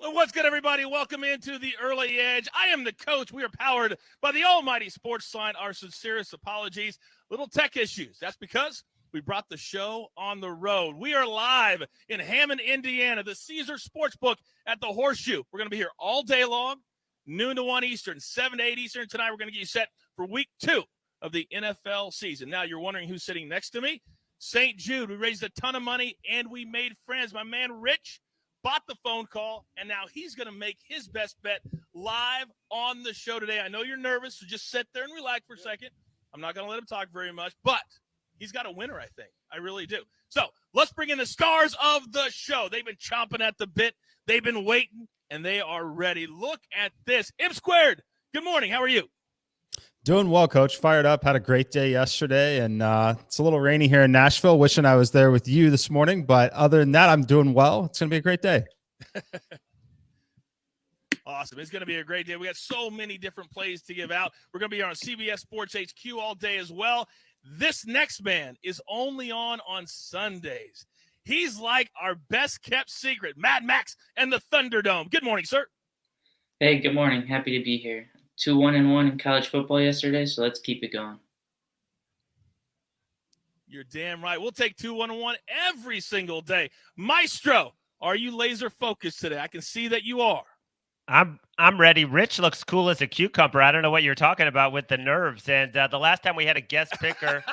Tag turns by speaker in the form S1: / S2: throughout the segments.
S1: What's good, everybody? Welcome into the Early Edge. I am the coach. We are powered by the almighty SportsLine. Our sincerest apologies. Little tech issues. That's because we brought the show on the road. We are live in Hammond, Indiana, the Caesar Sportsbook at the Horseshoe. We're going to be here all day long, noon to 1 Eastern, 7 to 8 Eastern. Tonight, we're going to get you set for week 2 of the NFL season. Now, you're wondering who's sitting next to me. St. Jude. We raised a ton of money, and we made friends. My man, Rich, bought the phone call, and now he's going to make his best bet live on the show today. I know you're nervous, so just sit there and relax for a second. I'm not going to let him talk very much, but he's got a winner, I think. I really do. So let's bring in the stars of the show. They've been chomping at the bit. They've been waiting, and they are ready. Look at this. M Squared, good morning. How are you?
S2: Doing well, Coach. Fired up. Had a great day yesterday, and it's a little rainy here in Nashville. Wishing I was there with you this morning, but other than that, I'm doing well. It's going to be a great day.
S1: Awesome. It's going to be a great day. We got so many different plays to give out. We're going to be on CBS Sports HQ all day as well. This next man is only on Sundays. He's like our best-kept secret, Mad Max and the Thunderdome. Good morning, sir.
S3: Hey, good morning. Happy to be here. 2-1-1 in college football yesterday, so let's keep it going.
S1: You're damn right. We'll take 2-1-1 every single day. Maestro, are you laser focused today? I can see that you are.
S4: I'm ready. Rich looks cool as a cucumber. I don't know what you're talking about with the nerves. And the last time we had a guest picker,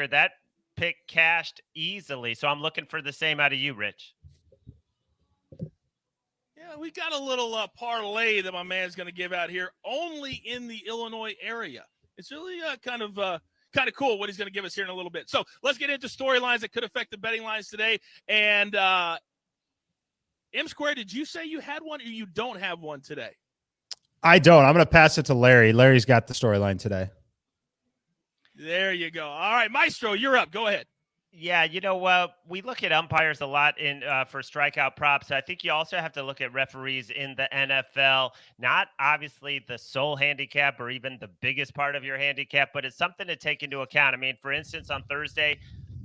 S4: that pick cashed easily. So I'm looking for the same out of you, Rich.
S1: Yeah, we got a little parlay that my man's going to give out here, only in the Illinois area. It's really kind of cool what he's going to give us here in a little bit. So let's get into storylines that could affect the betting lines today. And M Square, did you say you had one or you don't have one today?
S2: I don't. I'm going to pass it to Larry. Larry's got the storyline today.
S1: There you go. All right, Maestro, you're up. Go ahead.
S4: Yeah, we look at umpires a lot for strikeout props. I think you also have to look at referees in the NFL, not obviously the sole handicap or even the biggest part of your handicap, but it's something to take into account. I mean, for instance, on Thursday,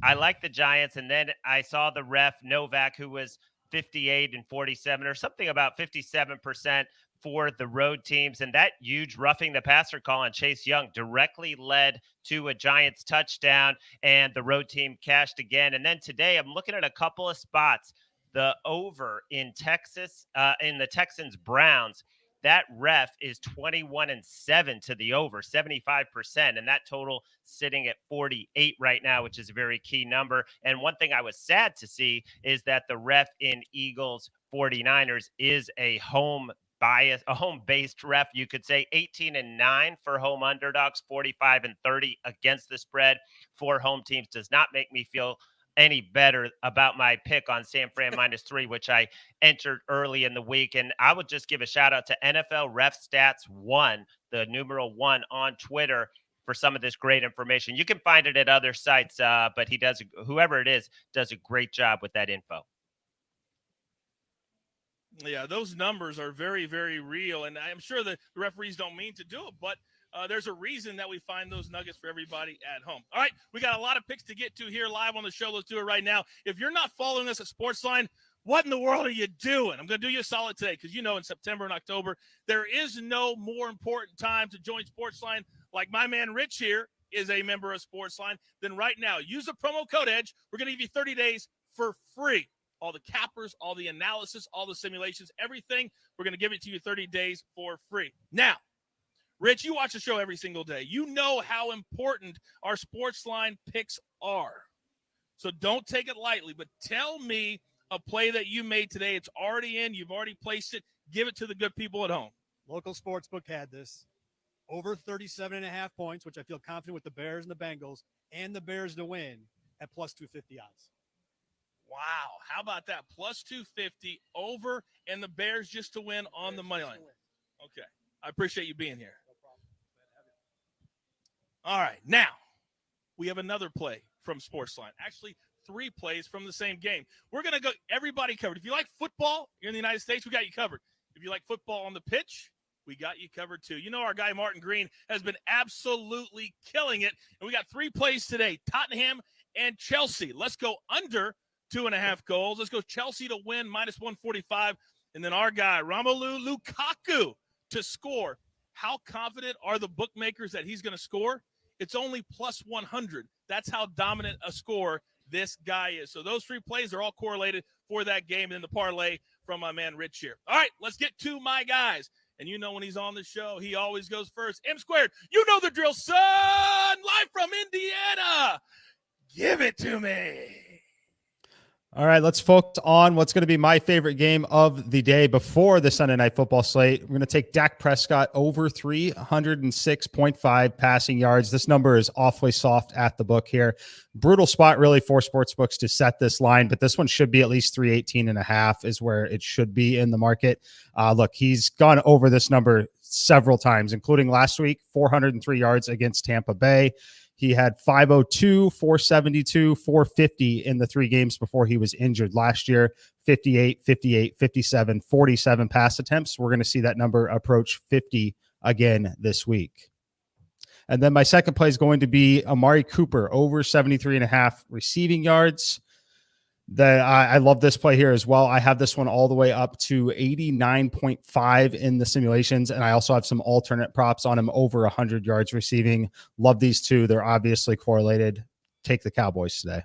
S4: I liked the Giants, and then I saw the ref, Novak, who was 58 and 47 or something about 57% for the road teams. And that huge roughing the passer call on Chase Young directly led to a Giants touchdown, and the road team cashed again. And then today I'm looking at a couple of spots. The over in Texas, in the Texans Browns, that ref is 21-7 to the over, 75%. And that total sitting at 48 right now, which is a very key number. And one thing I was sad to see is that the ref in Eagles 49ers is a home-based ref, you could say. 18-9 for home underdogs, 45-30 against the spread for home teams. Does not make me feel any better about my pick on San Fran -3, which I entered early in the week. And I would just give a shout out to NFL Ref Stats 1, the numeral 1 on Twitter, for some of this great information. You can find it at other sites, but whoever it is, does a great job with that info.
S1: Yeah, those numbers are very, very real, and I'm sure the referees don't mean to do it, but there's a reason that we find those nuggets for everybody at home. All right, we got a lot of picks to get to here live on the show. Let's do it right now. If you're not following us at SportsLine, what in the world are you doing? I'm going to do you a solid today because, in September and October, there is no more important time to join SportsLine like my man Rich here is a member of SportsLine. Then right now, use the promo code EDGE. We're going to give you 30 days for free. All the cappers, all the analysis, all the simulations, everything. We're going to give it to you 30 days for free. Now, Rich, you watch the show every single day. You know how important our SportsLine picks are. So don't take it lightly, but tell me a play that you made today. It's already in. You've already placed it. Give it to the good people at home.
S5: Local sportsbook had this. Over 37.5 points, which I feel confident with the Bears and the Bengals, and the Bears to win at plus 250 odds.
S1: Wow. How about that? Plus 250 over and the Bears just to win on the money line. Okay. I appreciate you being here.
S5: No problem.
S1: All right. Now, we have another play from SportsLine. Actually, 3 plays from the same game. We're going to go everybody covered. If you like football, you're in the United States, we got you covered. If you like football on the pitch, we got you covered too. Our guy Martin Green has been absolutely killing it. And we got 3 plays today, Tottenham and Chelsea. Let's go under 2.5 goals. Let's go Chelsea to win, -145. And then our guy, Romelu Lukaku, to score. How confident are the bookmakers that he's going to score? It's only +100. That's how dominant a scorer this guy is. So those 3 plays are all correlated for that game. And then the parlay from my man Rich here. All right, let's get to my guys. And you know when he's on the show, he always goes first. M Squared, you know the drill, son. Live from Indiana. Give it to me.
S2: All right, let's focus on what's going to be my favorite game of the day before the Sunday Night Football slate. We're going to take Dak Prescott over 306.5 passing yards. This number is awfully soft at the book here. Brutal spot really for sportsbooks to set this line, but this one should be at least 318.5 is where it should be in the market. Look, he's gone over this number several times, including last week, 403 yards against Tampa Bay. He had 502, 472, 450 in the 3 games before he was injured last year. 58, 58, 57, 47 pass attempts. We're going to see that number approach 50 again this week. And then my second play is going to be Amari Cooper over 73.5 receiving yards. I love this play here as well. I have this one all the way up to 89.5 in the simulations, and I also have some alternate props on him over 100 yards receiving. Love these 2. They're obviously correlated. Take the Cowboys today.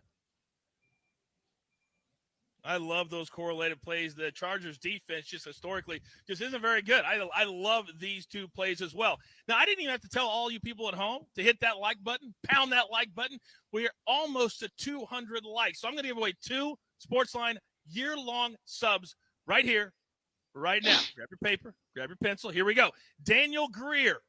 S1: I love those correlated plays. The Chargers defense just historically just isn't very good. I love these 2 plays as well. Now, I didn't even have to tell all you people at home to hit that like button, pound that like button. We are almost to 200 likes. So I'm going to give away 2 SportsLine year-long subs right here, right now. Grab your paper, grab your pencil. Here we go. Daniel Greer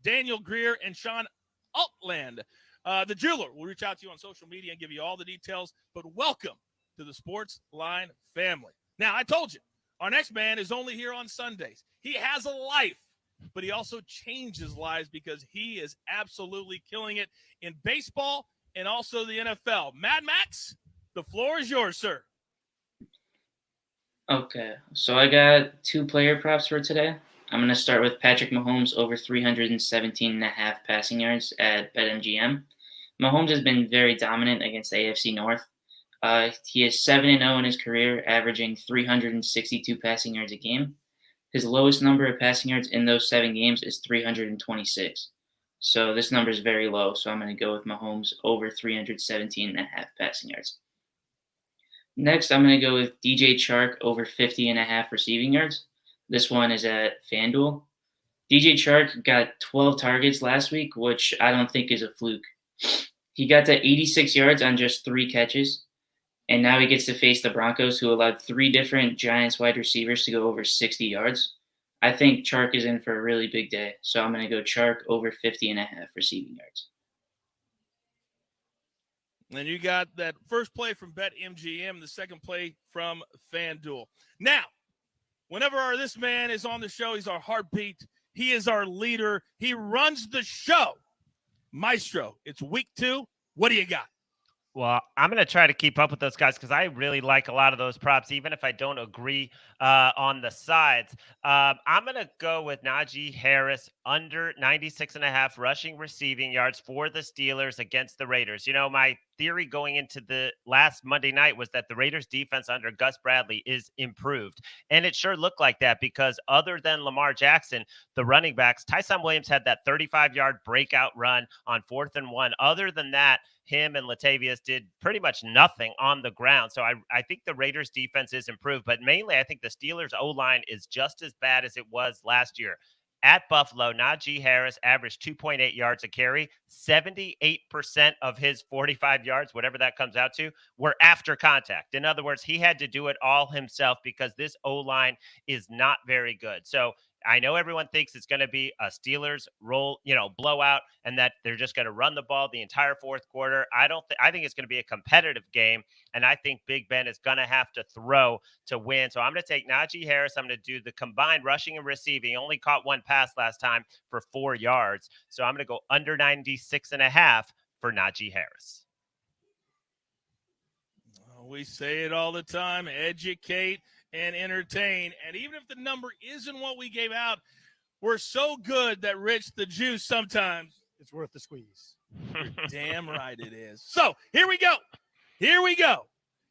S1: and Sean Altland. The jeweler will reach out to you on social media and give you all the details, but welcome to the SportsLine family. Now, I told you, our next man is only here on Sundays. He has a life, but he also changes lives because he is absolutely killing it in baseball and also the NFL. Mad Max, the floor is yours, sir.
S3: Okay, so I got 2 player props for today. I'm going to start with Patrick Mahomes over 317.5 passing yards at BetMGM. Mahomes has been very dominant against the AFC North. He is 7-0 in his career, averaging 362 passing yards a game. His lowest number of passing yards in those 7 games is 326. So this number is very low, so I'm going to go with Mahomes over 317.5 passing yards. Next, I'm going to go with DJ Chark over 50.5 receiving yards. This one is at FanDuel. DJ Chark got 12 targets last week, which I don't think is a fluke. He got to 86 yards on just 3 catches. And now he gets to face the Broncos, who allowed 3 different Giants wide receivers to go over 60 yards. I think Chark is in for a really big day. So I'm going to go Chark over 50.5 receiving yards.
S1: And you got that first play from BetMGM, the second play from FanDuel. Now, whenever this man is on the show, he's our heartbeat. He is our leader. He runs the show. Maestro, it's week 2. What do you got?
S4: Well, I'm going to try to keep up with those guys because I really like a lot of those props, even if I don't agree on the sides. I'm going to go with Najee Harris under 96.5 rushing receiving yards for the Steelers against the Raiders. You know, my theory going into the last Monday night was that the Raiders defense under Gus Bradley is improved. And it sure looked like that because other than Lamar Jackson, the running backs, Tyson Williams had that 35-yard breakout run on 4th and 1. Other than that, him and Latavius did pretty much nothing on the ground. So I think the Raiders defense is improved, but mainly I think the Steelers O-line is just as bad as it was last year. At Buffalo, Najee Harris averaged 2.8 yards a carry. 78% of his 45 yards, whatever that comes out to, were after contact. In other words, he had to do it all himself because this O-line is not very good. So I know everyone thinks it's going to be a Steelers blowout and that they're just going to run the ball the entire 4th quarter. I think it's going to be a competitive game, and I think Big Ben is going to have to throw to win. So I'm going to take Najee Harris. I'm going to do the combined rushing and receiving. He only caught 1 pass last time for 4 yards. So I'm going to go under 96.5 for Najee Harris.
S1: We say it all the time, educate and entertain. And even if the number isn't what we gave out, we're so good that Rich, the juice, sometimes
S5: It's worth the squeeze.
S1: you're damn right it is. So here we go.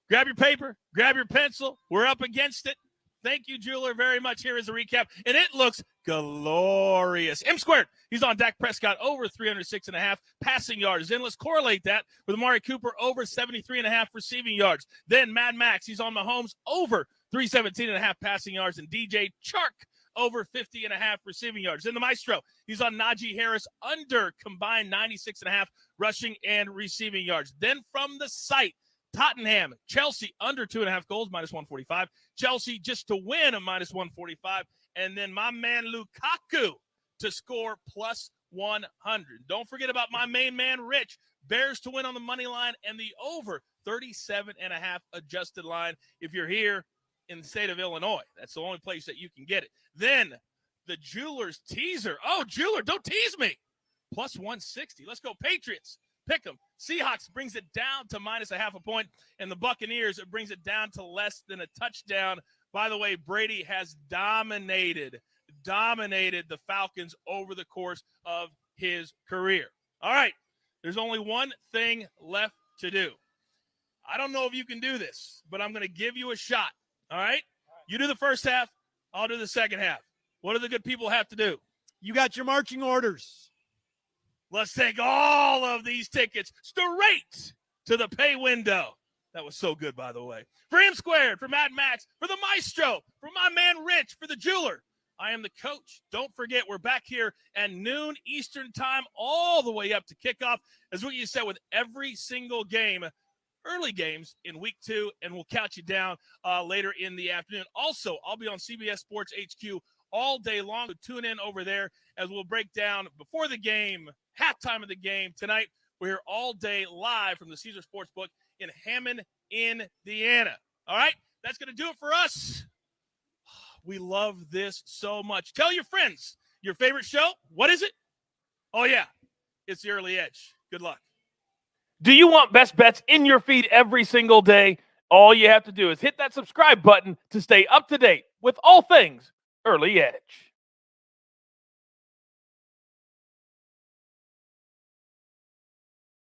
S1: Grab your paper, grab your pencil. We're up against it. Thank you, Jeweler, very much. Here is a recap, and it looks glorious. M squared, he's on Dak Prescott over 306.5 passing yards. Then let's correlate that with Amari Cooper over 73.5 receiving yards. Then Mad Max, he's on Mahomes over 317.5 passing yards, and DJ Chark over 50.5 receiving yards. Then the Maestro, he's on Najee Harris under combined 96.5 rushing and receiving yards. Then from the site, Tottenham, Chelsea under 2.5 goals, minus 145. Chelsea just to win a minus 145. And then my man Lukaku to score plus 100. Don't forget about my main man Rich. Bears to win on the money line and the over 37.5 adjusted line if you're here in the state of Illinois. That's the only place that you can get it. Then the Jeweler's teaser. Oh, Jeweler, don't tease me. Plus 160. Let's go Patriots. Pick them. Seahawks brings it down to minus 0.5 point, and the Buccaneers, it brings it down to less than a touchdown. By the way, Brady has dominated the Falcons over the course of his career. All right, there's only one thing left to do. I don't know if you can do this, but I'm going to give you a shot. All right? You do the first half, I'll do the second half. What do the good people have to do?
S5: You got your marching orders.
S1: Let's take all of these tickets straight to the pay window. That was so good, by the way. For M Squared, for Mad Max, for the Maestro, for my man Rich, for the Jeweler, I am the coach. Don't forget, we're back here at noon Eastern time, all the way up to kickoff. As what you said, with every single game, early games in week 2, and we'll count you down later in the afternoon. Also, I'll be on CBS Sports HQ all day long. So tune in over there as we'll break down before the game, halftime of the game. Tonight, we're here all day live from the Caesar Sportsbook in Hammond, Indiana. All right, that's going to do it for us. We love this so much. Tell your friends your favorite show. What is it? Oh, yeah, it's The Early Edge. Good luck.
S6: Do you want best bets in your feed every single day? All you have to do is hit that subscribe button to stay up to date with all things Early Edge.